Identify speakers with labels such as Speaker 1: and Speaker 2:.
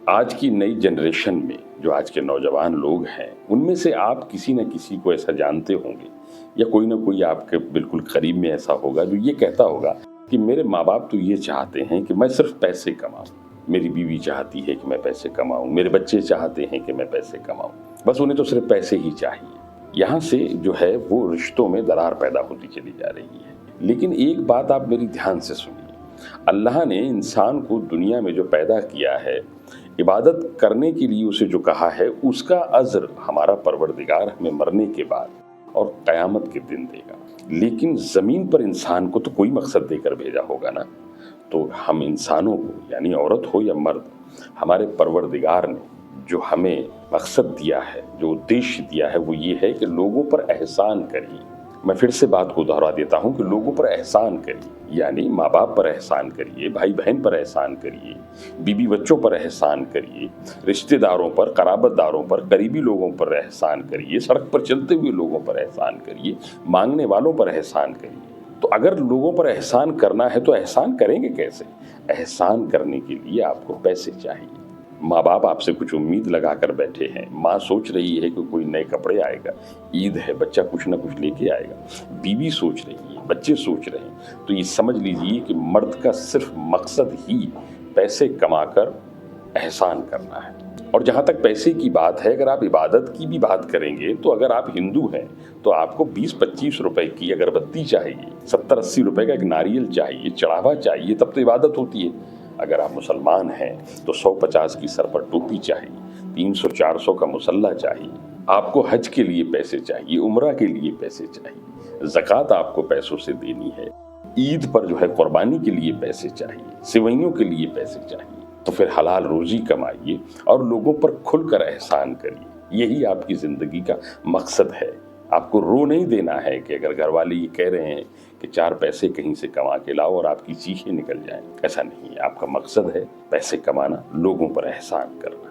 Speaker 1: आज की नई जनरेशन में जो आज के नौजवान लोग हैं, उनमें से आप किसी न किसी को ऐसा जानते होंगे या कोई ना कोई आपके बिल्कुल करीब में ऐसा होगा जो ये कहता होगा कि मेरे माँ बाप तो ये चाहते हैं कि मैं सिर्फ पैसे कमाऊं, मेरी बीवी चाहती है कि मैं पैसे कमाऊं, मेरे बच्चे चाहते हैं कि मैं पैसे कमाऊं, बस उन्हें तो सिर्फ पैसे ही चाहिए। यहाँ से जो है वो रिश्तों में दरार पैदा होती चली जा रही है। लेकिन एक बात आप मेरी ध्यान से सुनिए, अल्लाह ने इंसान को दुनिया में जो पैदा किया है, इबादत करने के लिए उसे जो कहा है, उसका अज्र हमारा परवरदिगार हमें मरने के बाद और क़यामत के दिन देगा। लेकिन ज़मीन पर इंसान को तो कोई मकसद देकर भेजा होगा ना। तो हम इंसानों को, यानी औरत हो या मर्द, हमारे परवरदिगार ने जो हमें मकसद दिया है, जो उद्देश्य दिया है, वो ये है कि लोगों पर एहसान करिए। मैं फिर से बात को दोहरा देता हूँ कि लोगों पर एहसान करिए, यानी माँ बाप पर एहसान करिए, भाई बहन पर एहसान करिए, बीवी बच्चों पर एहसान करिए, रिश्तेदारों पर, कराबतदारों पर, करीबी लोगों पर एहसान करिए, सड़क पर चलते हुए लोगों पर एहसान करिए, मांगने वालों पर एहसान करिए। तो अगर लोगों पर एहसान करना है तो एहसान करेंगे कैसे? एहसान करने के लिए आपको पैसे चाहिए। माँ बाप आपसे कुछ उम्मीद लगा कर बैठे हैं, माँ सोच रही है कि कोई नए कपड़े आएगा, ईद है, बच्चा कुछ ना कुछ लेके आएगा, बीवी सोच रही है, बच्चे सोच रहे हैं। तो ये समझ लीजिए कि मर्द का सिर्फ मकसद ही पैसे कमाकर एहसान करना है। और जहाँ तक पैसे की बात है, अगर आप इबादत की भी बात करेंगे तो अगर आप हिंदू हैं तो आपको 20-25 रुपए की अगरबत्ती चाहिए, 70-80 रुपए का एक नारियल चाहिए, चढ़ावा चाहिए, तब तो इबादत होती है। अगर आप मुसलमान हैं तो 100-50 की सर पर टोपी चाहिए, 300-400 का मुसल्ला चाहिए, आपको हज के लिए पैसे चाहिए, उम्रा के लिए पैसे चाहिए, ज़कात आपको पैसों से देनी है, ईद पर जो है कुर्बानी के लिए पैसे चाहिए, सिवैयों के लिए पैसे चाहिए। तो फिर हलाल रोजी कमाइए और लोगों पर खुलकर एहसान करिए। यही आपकी ज़िंदगी का मकसद है। आपको रो नहीं देना है कि अगर घर वाले ये कह रहे हैं कि 4 पैसे कहीं से कमा के लाओ और आपकी चीखें निकल जाएं। ऐसा नहीं है। आपका मकसद है पैसे कमाना, लोगों पर एहसान करना।